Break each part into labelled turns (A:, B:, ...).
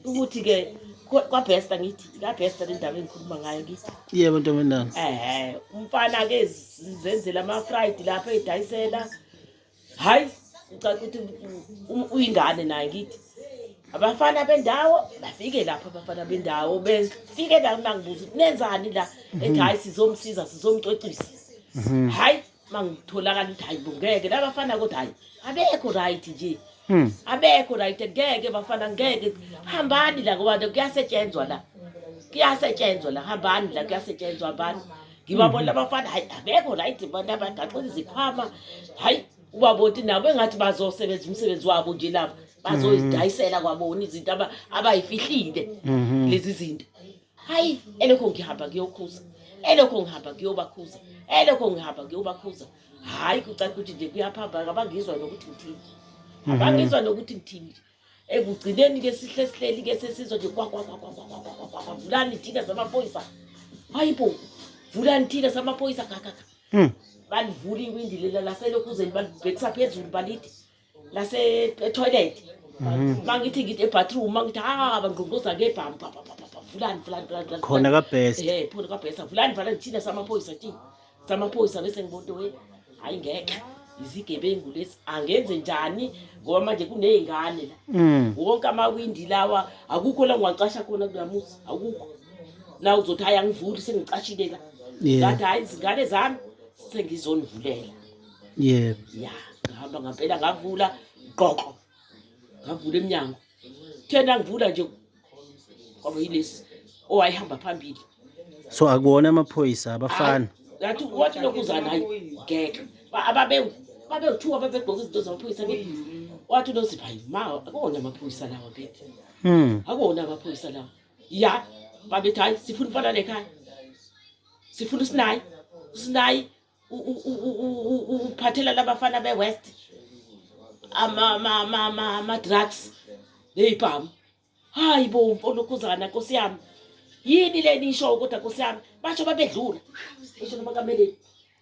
A: ukuthi ke kwaBesta ngithi kaBesta le ndaba engikhuluma ngayo ngithi
B: yebo ntombazana
A: umfana ke zenzela ama-fried lapha edayisela hayi ngicela ukuthi uyingane naye ngithi abafana bendawo bafike lapha abafana bendawo befike la mangibuza ukuthi nenzani la ethi hayi sizomsiza sizomcwecisa hayi mangitholakala ukuthi hayi ngeke labafana kodwa hayi abekho right nje abekho right ngeke bafana ngeke hambani la ngoba kuyasetshenzwa la hambani la kuyasetshenzwa abantu ngibabona abafana hayi abekho right bona abagaxela izikhwama hayi ubabona nabo engathi bazosebenza umsebenzi wabo nje lapha bazoyidayisela kwabona izinto abayifihlile lezi zinto hayi elokho ngihamba ngiyokhuza elokho ngihamba ngiyobakhuza elokho ngihamba ngiyobakhuza hayi kucaca ukuthi nje kuyaphamba abangizwa nokuthi ngithini abangizwa nokuthi ngithini ekugcineni ke sihleli ke sesizwe nje vulani ithika zamaphoyisa hayibo vulani ithika zamaphoyisa kakaka balivula iwindi lela laselokhuzeni balibhekisa phezulu balithi lase toilet mangithi ngithi ebathroom mangithi bangqonqoza ngebhamu vulani
B: khona kaBest
A: phona kaBest vulani thina samaphoyisa thina samaphoyisa bese ngibonto we hayi ngeke izigebengu lesi angenze njani ngoba manje kunezingane la wonke amawindi lawa akukho la ngiwacasha khona kulamusa akukho na uzothi haya ngivuli sengicashile la ngathi hayi izingane zami sengizonivulela
B: yebo
A: ya ngihamba ngempela ngavula qoqo ngavula eminyango thena ngivula nje kwaba yilesi owayihamba phambili
B: so akuwona amaphoyisa abafana
A: ngathi wathi lokuzana hayi ngeke babethuwa babegqoka izinto zamaphoyisa ke wathi uNosipho hayi ma akona amaphoyisa lawa bethu akona amaphoyisa lawa ya babethi hayi sifuna umfana lekhaya sifuna usinayi uphathela labafana beWest ama drugs leyibhamu hayi bo olokhuzana Nkosi yami yini le nisho ukuthi Nkosi yami basho babedlula esho nomakameleni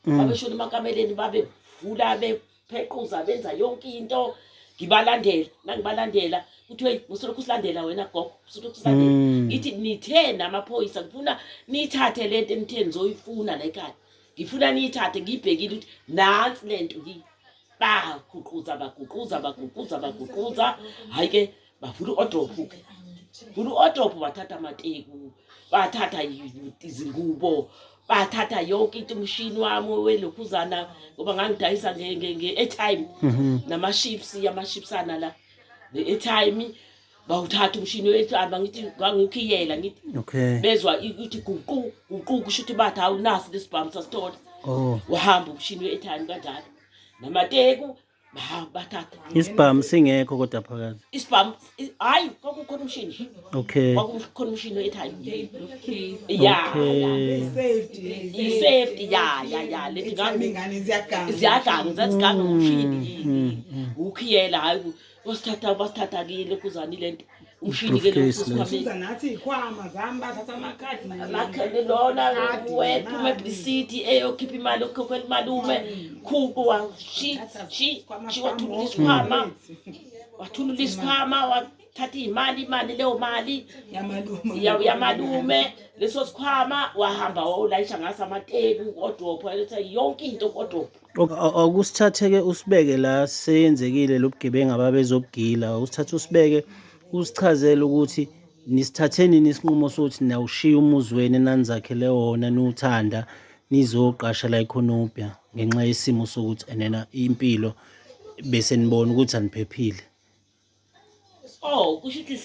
A: babesho nomakameleni babevula bephequza benza yonke into ngibalandela uthi hey usolokhu usilandela wena gogo usolokhu usilandela ngithi nithena amaphoyisa ngifuna nithathe lento enitheni zoyifuna la ekhaya ngifuna niyithathe ngiyibhekile ukuthi nansi lento baguquza hayi ke bavula u-odrop bathatha amateku bathatha izingubo bathatha yonke into umshini wami welokhuzana ngoba ngangidayisa nge-airtime ama-chipsana la ne-airtime bawuthatha umshini we-airtime ngithi ngangikhiyela ngithi bezwa ukuthi guqu kusho ukuthi bathi awunasi lesibhamu sasithola wahamba umshini we-airtime kanjalo namateku bathatha
B: isibhamu singekho kodwa phakathi
A: isibhamu hayi kwakukhona umshini kwakukhona umshini we-airtime i-safety ya lethi ziyaganga zaziganga umshini ukhiyela hayi basithatha kile kuzani lento umshini ke
C: lokho nathi ikhwama zami bathatha amakhadi
A: lona wethu publicity eyokhipha imali okhokhela malume khuqu wathulula isikhwama wathatha imali leyo mali yamalume leso sikhwama wahamba wayolayisha ngaso amateku odrop waletha yonke into kodrop
B: akusithathe-ke usibeke la seyenzekile lobugebengu ababezobugila usithathe usibeke usichazele ukuthi nisithatheni isinqumo sokuthi nawushiya umuzi wenu enanizakhele wona niwuthanda nizoqasha la eConopia ngenxa yesimo sokuthi enena impilo bese nibona ukuthi aniphephile
A: kusho ukuthi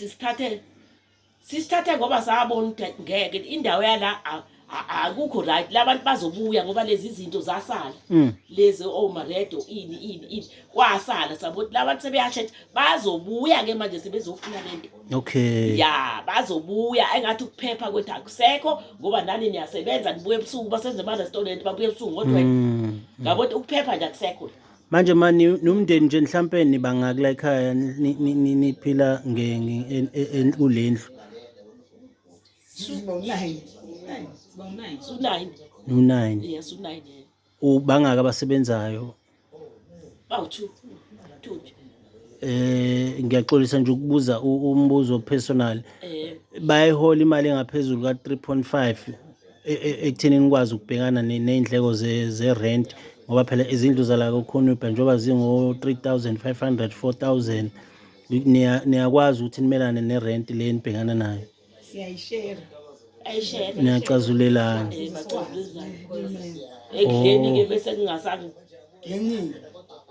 A: sisithathe ngoba sabona ukuthi ngeke indawo yala akukho right labantu bazobuya ngoba lezi zinto zasala lezi omaredo ini kwasala sabona labantu sebeyashetha bazobuya ke manje sebezofuna lento ya bazobuya engathi ukuphepha kwethu akusekho ngoba nani niyasebenza nibuye ebusuku basenze ama-restaurant babuye ebusuku ngodwa ngabona ukuphepha nje akusekho
B: manje mani nomndeni nje mhlampe nibangakula ekhaya niphila kulendlu
A: Su9 yes u9
B: ubangaka abasebenzayo
A: bawu2
B: Ngiyaxolisa nje ukubuza umbuzo personal. Bayihola imali engaphezulu ka-3.5 ekutheni nikwazi ukubhekana nezindleko ze-rent ngoba phela izindlu zala koKhonipha njengoba zingo-3,500 4,000 niyakwazi ukuthi nimelane nerent le nibhekana nayo.
C: Siyayishare.
A: ayishele
B: Niyacazulelana.
A: ekudleni-ke bese kungasange
C: Ngeningi.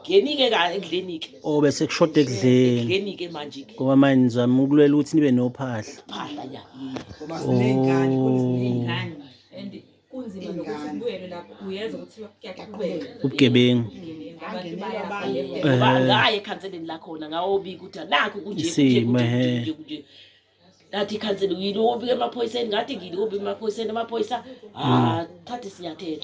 A: ngeni-ke ekudleni-ke
B: Bese kushoda ekudleni
A: ekudleni-ke manje-ke
B: ngoba manje nizama ukulwela ukuthi nibe nophahla.
A: phahla ya
C: Ngoba siney'ngane, kukhona siney'ngane.
D: And kunzima nokuthi kubuyele lapho uyezwa ukuthi kuyaqhubeka
B: Ubugebengu.
D: abantu bayafana
A: ngoba ngaye ekhanseleni lakhona ngawobika ukuthi nakho kunje
B: Isimo,
A: kunje nathi ikhanseli yini wobika emaphoyiseni ngathi ngini wobika emaphoyiseni amaphoyisa thathe sinyathelo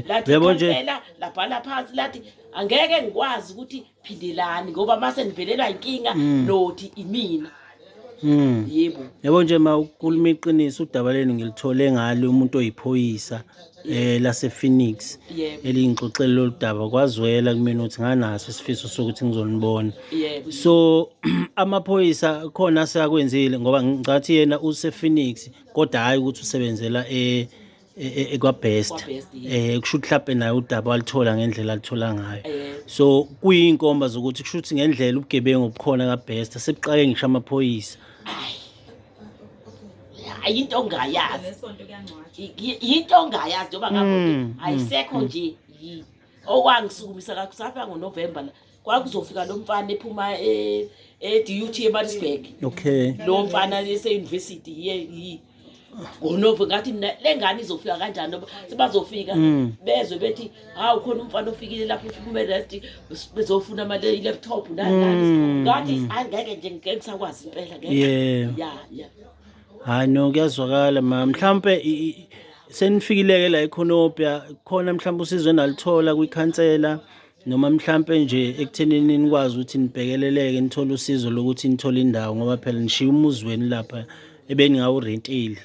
A: lathi
B: Yabo nje
A: ikhansela labhala phansi lathi angeke ngikwazi ukuthi phindelani ngoba mase nivelelwa inkinga nothi imina yebo
B: yabo nje mawukhuluma iqiniso udaba leni ngilithole ngalo umuntu oyiphoyisa lase Phoenix
A: Yebo.
B: elingixoxela lo daba kwazwela kumina ukuthi nganaso isifiso sokuthi ngizonibona.
A: yebo
B: So amaphoyisa khona aseyakwenzile ngoba ngicathi yena use Phoenix kodwa hayi ukuthi usebenzela kwaBest.
A: KwaBest,
B: Kusho ukuthi mhlawumbe naye udaba walithola ngendlela alithola ngayo.
A: Yebo.
B: So kuyinkomba zokuthi kusho ukuthi ngendlela ubugebengu obukhona kaBest sebuqale ngisho amaphoyisa.
A: hayi into ongayazi
D: nesonto kuyangcwatshwa
A: yinto ongayazi njengoba ngakho ayisekho nje okwangisukumisa kakusafika ngoNovember la kwakuzofika lo mfana ephuma DUT eMaritzburg
B: Okay.
A: lo mfana lese-university yi ngoNovember ngathi mina le ngane izofika kanjani noma sebazofika bezwe bethi hawu khona umfana ofikile lapho ufika ume-rest bezofuna ama-laptop nani ngathi angeke nje ngeke ngisakwazi impela ngeke
B: Yeah.
A: ya
B: Hayi no kuyazwakala mhlawumbe senifikile la eKhonopha khona mhlawumbe usizo enalithola kwikhansela noma mhlawumbe nje ekuthenini nikwazi ukuthi nibhekeleleke nithole usizo lokuthi nithole indawo ngoba phela nishiya umuzi wenu lapha ebengawurentile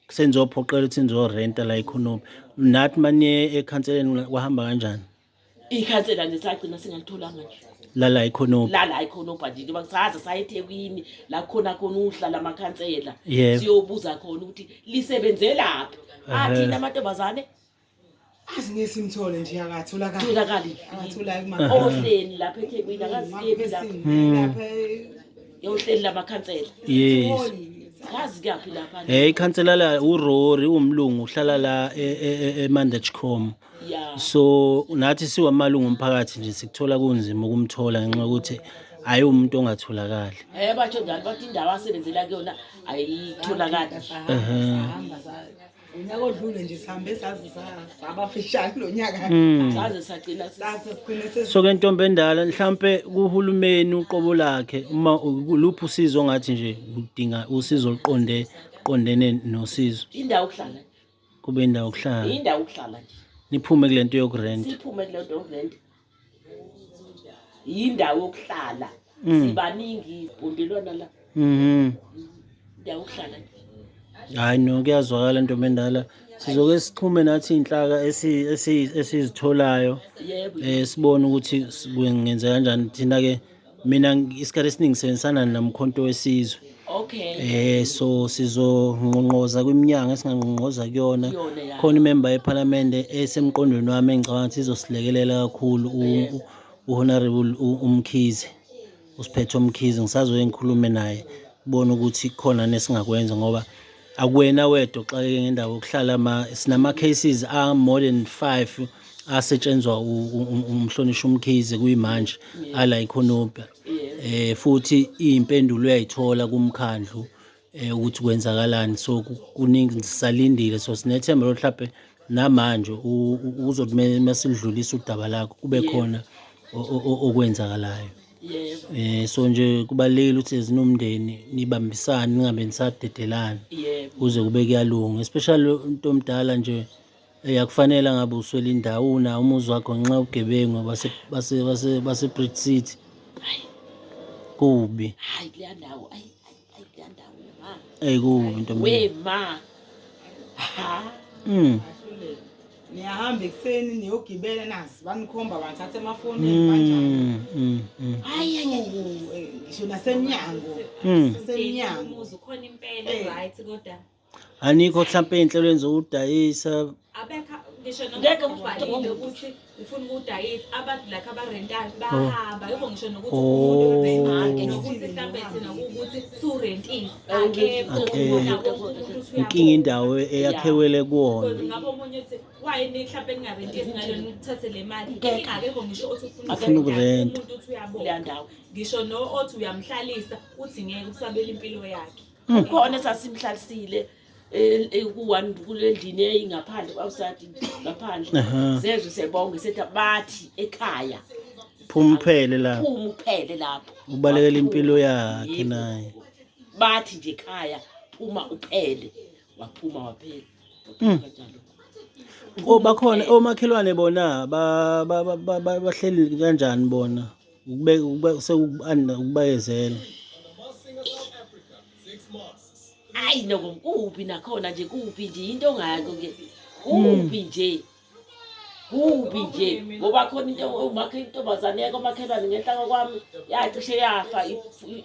B: senizophoqela ukuthi nizorenta la eKhonopha nathi maniye ekhanseleni kwahamba kanjani
A: ikhansela nesagcina singalitholanga nje
B: la eKhonopha
A: la ikhonopha nje ngoba saze sayeThekwini la khona uhlala amakhansela
B: Yebo.
A: siyobuza khona ukuthi lisebenzelaphi athina amantombazane
C: Azi ngeke simthole nje akatholakala.
A: tholakali
C: Akatholakala
A: ohleli lapha eThekwini akaziyebi lapha
C: lapha.
A: yohleli lamakhansela
B: yes
A: kazi kuyaphi lapha
B: ikhansela la uRory umlungu uhlala la eMandechcom.
A: ya
B: So nathi siwamalungu omphakathi nje sikuthola kunzima ukumthola ngenxa yokuthi ayi umuntu ongatholakali.
A: batsho njalo bathi indawo asebenzela kuyona ayitholakali
C: Sahamba unyaka odlule nje sihambe saze sabafishane lo nyaka.
A: saze sagcina
C: Saze sigcine
B: So ke ntombi endala mhlambe kuhulumeni uqobo lakhe uma luphi usizo ngathi nje udinga usizo oluqondene nosizo
A: indawo okuhlala
B: kube indawo yokuhlala
A: indawo okuhlala nje
B: niphume kulento yokurent.
A: siphume kule nto rent yindawo yokuhlala sibaningi bondelwana la indawo yokuhlala nje
B: Hayi no kuyazwakala ntombi endala sizoke sixhume nathi inhlaka esizitholayo
A: yebo
B: sibone ukuthi ngenze kanjani thina ke mina isikhathi esiningi sisebenzisana namkhonto wesizwe
A: okay
B: so sizongqongqoza kwiminyanga esingangqongqoza kuyona
A: Kuyona, ya.
B: khona imember yeparlamente esemqondweni wami engicabanga ukuthi izosilekelela kakhulu uhonorable uMkhize usiphethe uMkhize ngisazoye ngikhulume naye ubone ukuthi khona nesingakwenza ngoba akuwena wedwa xake ngendawo yokuhlala sinama cases more than 5 asetshenzwa umhlonishwa uMkhize kuyimanje ala eKhonopha futhi impendulo uyayithola kumkhandlu ukuthi kwenzakalani so kuningi sisalindile so sinethemba lo mhlawumbe namanje uzothi masidlulisa udaba lakho kube khona okwenzakalayo.
A: yebo
B: So nje kubalekile ukuthi ezinomndeni nibambisane ningabe nisadedelana
A: yebo
B: kuze kube kuyalunga especially umuntu omdala nje akufanele ngabe uswela indawo una umuzi wakho ngenxa yobugebengu base Bridge City kubi
A: hayi kuleya ndawo ayi kuleya ndawo
B: kubi ntombi
A: we ma ha
C: niyahamba ekuseni niyogibela nasi banikhomba banithatha emafonini kanjani. Ubusuku ngisho nasemnyango. Semnyango.
D: umuzi ukhona impela right kodwa
B: Anikho mhlawumbe ey'nhlelweni zokudayisa.
D: abekha ngisho
A: Ngeke
D: noma uvalile ukuthi ufuna ukudayisa abantu like abarentayo bahamba yebo ngisho nokuthi
B: Oh.
D: umuntu nokuthi mhlawumbe thina ukuthi surentile akekho
B: Inkinga indawo eyakhewele kuwona.
D: because ngabe omunye uthi wayini mhlawumbe ningarentisi ngalona ukuthathe le mali inkinga akekho ngisho othi ufuna
B: Afuna ukurenta.
D: umuntu uthi
A: leya
D: uyabona
A: ndawo
D: ngisho no othi uyamhlalisa uthi ngeke usabela impilo yakhe
A: khona sasimhlalisile ku-1 kule ndini eyingaphandle kwawusati ngaphandle zezwe siyabonga sethi bathi ekhaya
B: Phuma uphele lapho.
A: phuma uphele lapho
B: Ubalekela impilo yakhe naye.
A: bathi nje ekhaya phuma uphele waphuma waphela kanjalo
B: Bakhona omakhelwane bona bahleli kanjani bona? Ukubayezela.
A: hayi noko kuphi nakhona nje kuphi nje into ongako ke kuphi nje ngoba khona into umakhe intombazane yakho makhelwane ngenhlaka kwami yacishe yafa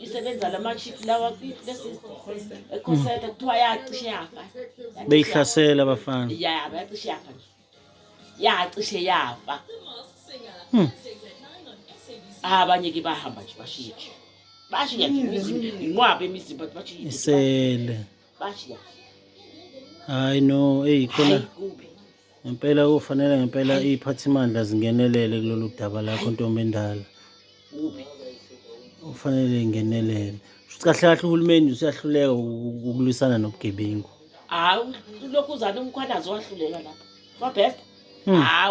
A: isebenza lama-shift lawa ekhosete kuthiwa yacishe yafa
B: Beyihlasela abafana.
A: yaba yacishe yafa nje yacishe yafa abanye-ke bahamba nje bashiya nje inqwabe emizimba bashiya
B: Isele.
A: bashiya
B: Hayi no, khona
A: hayi kuphi
B: ngempela kufanele ngempela iy'phathimandla zingenelele kulolu daba lakho ntombi endala.
A: kuphi
B: Ufanele ingenelele. Kahle kahle uhulumeni useyahluleka ukulwisana nobugebengu.
A: hawu ulokhuzana umkhwanazi wahluleka lapha kwabhesta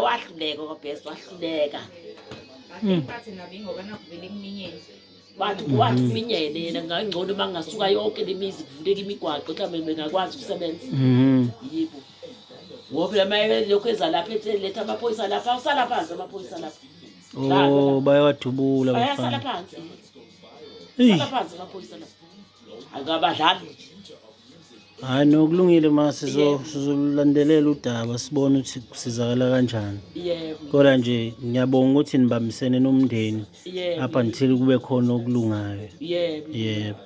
A: wahluleka kwabhesta wahluleka
D: bathi nabi ngoba nakuvele kuminyene
A: bathi kuwathi kuminyene yena ngangcono uma ngasuka yonke le mizi kuvuleka imigwaqo mhlawumbe bengakwazi ukusebenza yibo ngoba lokhu eza lapha letha amaphoyisa lapha awusala phansi amaphoyisa lapha
B: Oh, bayawadubula
A: ayasala
B: abafana.
A: phansi sala phansi amaphoyisa lapha akabadlali nje
B: Hayi nokulungile mase sizolandelela udaba sibone ukuthi kusizakala kanjani.
A: yebo
B: Kodwa nje ngiyabonga ukuthi nibambisene nomndeni
A: yebo
B: up until kube khona okulungayo.
A: yebo
B: Yebo.